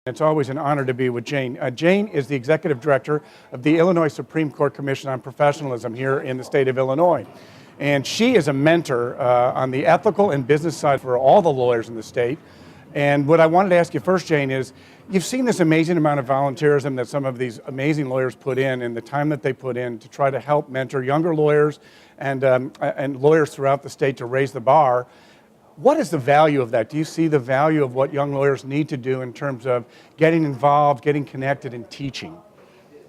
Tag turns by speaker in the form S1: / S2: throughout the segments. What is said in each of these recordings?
S1: It's always an honor to be with Jane. Jane is the Executive Director of the Illinois Supreme Court Commission on Professionalism here in the state of Illinois. And she is a mentor on the ethical and business side for all the lawyers in the state. And what I wanted to ask you first, Jane, is you've seen this amazing amount of volunteerism that some of these amazing lawyers put in and the time that they put in to try to help mentor younger lawyers and lawyers throughout the state to raise the bar. What is the value of that? Do you see the value of what young lawyers need to do in terms of getting involved, getting connected, and teaching?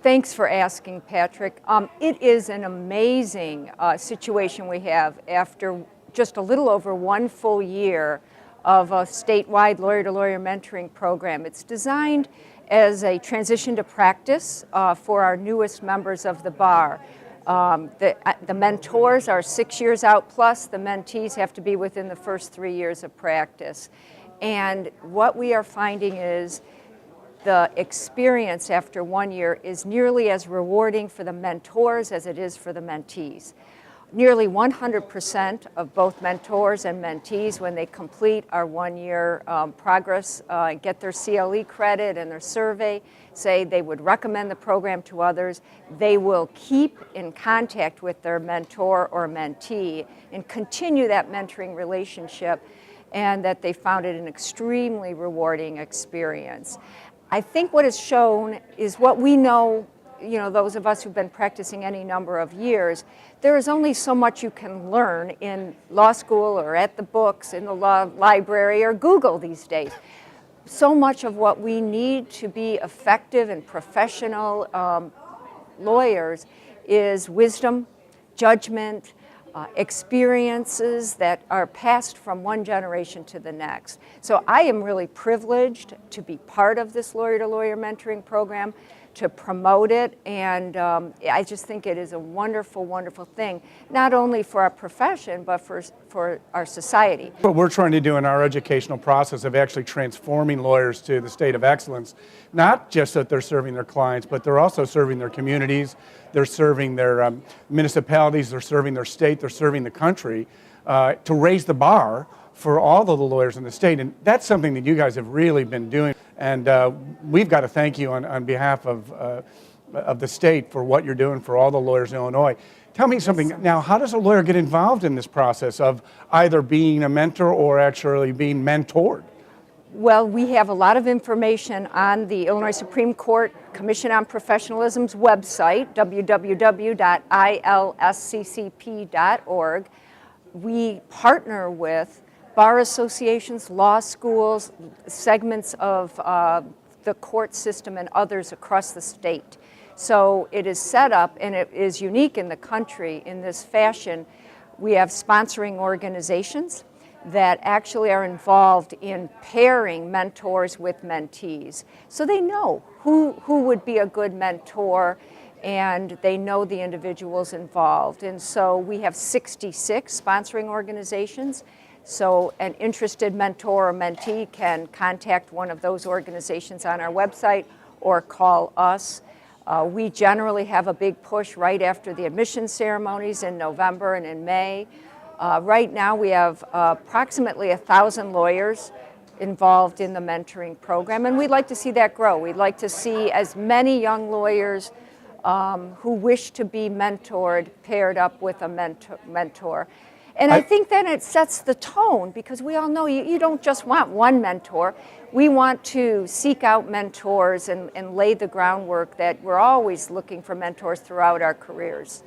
S2: Thanks for asking, Patrick. It is an amazing situation we have after just a little over 1 full year of a statewide lawyer-to-lawyer mentoring program. It's designed as a transition to practice for our newest members of the bar. The mentors are 6 years out plus. The mentees have to be within the first 3 years of practice. And what we are finding is the experience after 1 year is nearly as rewarding for the mentors as it is for the mentees. Nearly 100% of both mentors and mentees, when they complete our 1 year progress, get their CLE credit and their survey, say they would recommend the program to others. They will keep in contact with their mentor or mentee and continue that mentoring relationship, and that they found it an extremely rewarding experience. I think what is shown is what we know, those of us who've been practicing any number of years. There is only so much you can learn in law school or at the books, in the law library, or Google these days. So much of what we need to be effective and professional lawyers is wisdom, judgment, experiences that are passed from one generation to the next. So I am really privileged to be part of this lawyer-to-lawyer mentoring program, to promote it, and I just think it is a wonderful, wonderful thing, not only for our profession, but for our society.
S1: What we're trying to do in our educational process of actually transforming lawyers to the state of excellence, not just that they're serving their clients, but they're also serving their communities, they're serving their municipalities, they're serving their state, they're serving the country, to raise the bar for all of the lawyers in the state. And that's something that you guys have really been doing. And we've got to thank you on behalf of the state for what you're doing for all the lawyers in Illinois. Tell me something now, how does a lawyer get involved in this process of either being a mentor or actually being mentored?
S2: Well, we have a lot of information on the Illinois Supreme Court Commission on Professionalism's website, www.ilsccp.org. We partner with bar associations, law schools, segments of the court system, and others across the state. So it is set up, and it is unique in the country in this fashion. We have sponsoring organizations that actually are involved in pairing mentors with mentees. So they know who would be a good mentor, and they know the individuals involved. And so we have 66 sponsoring organizations. So an interested mentor or mentee can contact one of those organizations on our website or call us. We generally have a big push right after the admission ceremonies in November and in May. Right now we have approximately 1,000 lawyers involved in the mentoring program, and we'd like to see that grow. We'd like to see as many young lawyers who wish to be mentored paired up with a mentor. And I think then it sets the tone, because we all know you don't just want one mentor. We want to seek out mentors and lay the groundwork that we're always looking for mentors throughout our careers.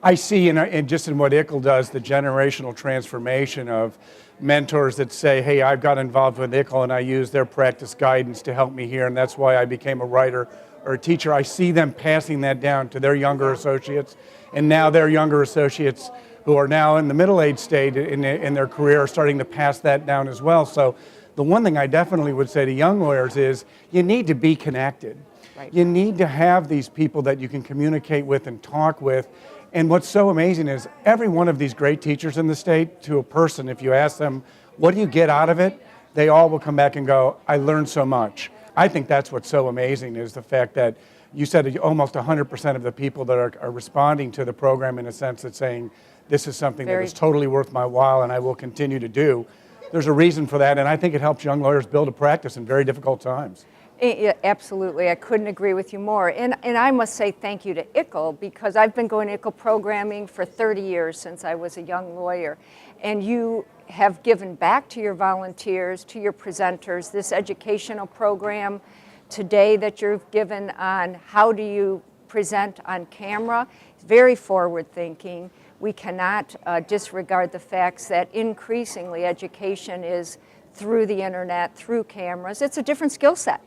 S1: I see, and just in what ICL does, the generational transformation of mentors that say, hey, I've got involved with ICL and I use their practice guidance to help me here, and that's why I became a writer or a teacher. I see them passing that down to their younger associates, and now their younger associates who are now in the middle-age stage in their career are starting to pass that down as well. So the one thing I definitely would say to young lawyers is you need to be connected. Right. You need to have these people that you can communicate with and talk with. And what's so amazing is every one of these great teachers in the state, to a person, if you ask them, what do you get out of it? They all will come back and go, I learned so much. I think that's what's so amazing, is the fact that you said almost 100% of the people that are responding to the program, in a sense, that's saying, this is something that is totally worth my while and I will continue to do. There's a reason for that, and I think it helps young lawyers build a practice in very difficult times.
S2: Yeah, absolutely. I couldn't agree with you more. And I must say thank you to ICL, because I've been going to ICL programming for 30 years since I was a young lawyer. And you have given back to your volunteers, to your presenters, this educational program today that you've given on how do you present on camera. Very forward thinking. We cannot disregard the facts that increasingly education is through the internet, through cameras. It's a different skill set.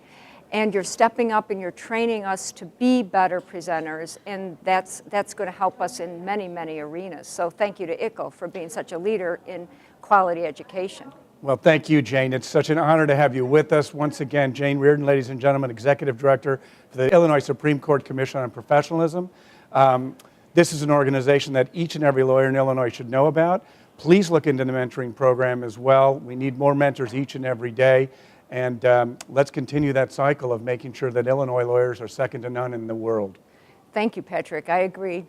S2: And you're stepping up and you're training us to be better presenters, and that's going to help us in many, many arenas. So thank you to ICL for being such a leader in quality education.
S1: Well, thank you, Jane. It's such an honor to have you with us. Once again, Jane Reardon, ladies and gentlemen, Executive Director for the Illinois Supreme Court Commission on Professionalism. This is an organization that each and every lawyer in Illinois should know about. Please look into the mentoring program as well. We need more mentors each and every day. And let's continue that cycle of making sure that Illinois lawyers are second to none in the world.
S2: Thank you, Patrick. I agree.